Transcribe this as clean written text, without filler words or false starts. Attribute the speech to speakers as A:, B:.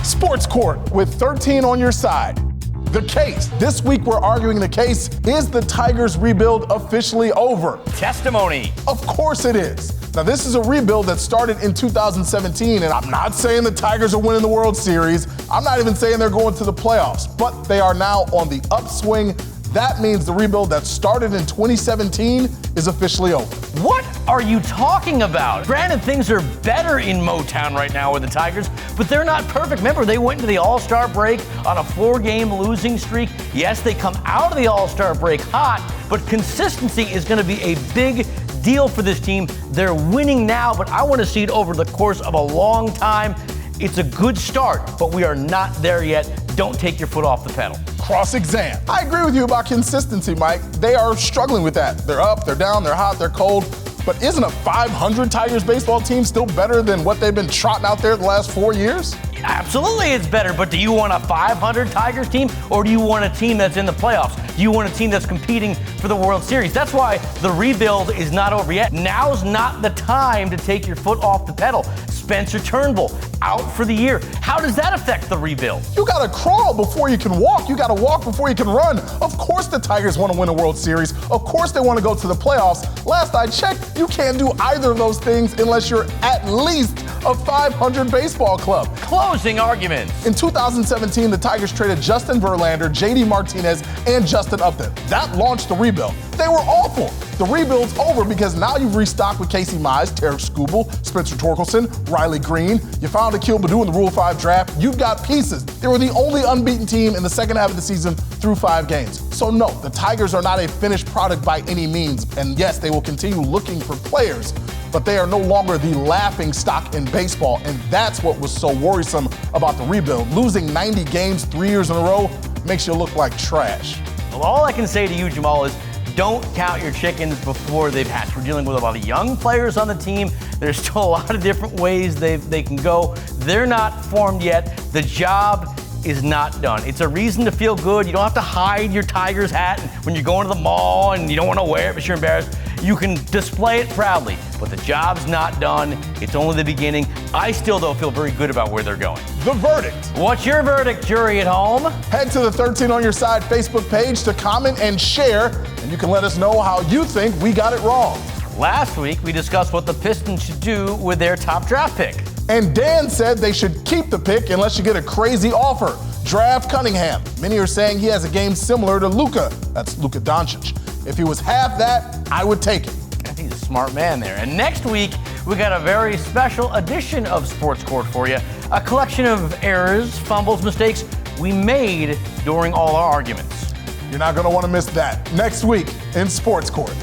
A: Sports Court with 13 on your side. The case. This week we're arguing the case. Is the Tigers rebuild officially over?
B: Testimony.
A: Of course it is. Now this is a rebuild that started in 2017, and I'm not saying the Tigers are winning the World Series. I'm not even saying they're going to the playoffs, but they are now on the upswing. That means the rebuild that started in 2017 is officially over.
B: What are you talking about? Granted, things are better in Motown right now with the Tigers, but they're not perfect. Remember, they went into the All-Star break on a 4-game losing streak. Yes, they come out of the All-Star break hot, but consistency is going to be a big deal for this team. They're winning now, but I want to see it over the course of a long time. It's a good start, but we are not there yet. Don't take your foot off the pedal.
A: Cross-exam. I agree with you about consistency, Mike. They are struggling with that. They're up, they're down, they're hot, they're cold. But isn't a 500 Tigers baseball team still better than what they've been trotting out there the last 4 years?
B: Absolutely, it's better, but do you want a 500 Tigers team, or do you want a team that's in the playoffs? Do you want a team that's competing for the World Series? That's why the rebuild is not over yet. Now's not the time to take your foot off the pedal. Spencer Turnbull out for the year. How does that affect the rebuild?
A: You gotta crawl before you can walk. You gotta walk before you can run. Of course the Tigers want to win a World Series. Of course they want to go to the playoffs. Last I checked, you can't do either of those things unless you're at least a 500 baseball club.
B: Closing arguments.
A: In 2017, the Tigers traded Justin Verlander, JD Martinez, and Justin Upton. That launched the rebuild. They were awful. The rebuild's over because now you've restocked with Casey Mize, Tarek Skubal, Spencer Torkelson, Riley Green. You found Akil Baddoo in the Rule 5 draft. You've got pieces. They were the only unbeaten team in the second half of the season through 5 games. So no, the Tigers are not a finished product by any means. And yes, they will continue looking for players, but they are no longer the laughing stock in baseball. And that's what was so worrisome about the rebuild. Losing 90 games 3 years in a row makes you look like trash.
B: Well, all I can say to you, Jamal, is don't count your chickens before they've hatched. We're dealing with a lot of young players on the team. There's still a lot of different ways they can go. They're not formed yet. The job is not done. It's a reason to feel good. You don't have to hide your Tigers hat when you're going to the mall and you don't want to wear it because you're embarrassed. You can display it proudly, but the job's not done. It's only the beginning. I still, though, feel very good about where they're going.
A: The verdict.
B: What's your verdict, jury at home?
A: Head to the 13 on your side Facebook page to comment and share, and you can let us know how you think we got it wrong.
B: Last week, we discussed what the Pistons should do with their top draft pick.
A: And Dan said they should keep the pick unless you get a crazy offer. Draft Cunningham. Many are saying he has a game similar to Luka. That's Luka Doncic. If he was half that, I would take it.
B: I think he's a smart man there. And next week, we got a very special edition of Sports Court for you. A collection of errors, fumbles, mistakes we made during all our arguments.
A: You're not going to want to miss that next week in Sports Court.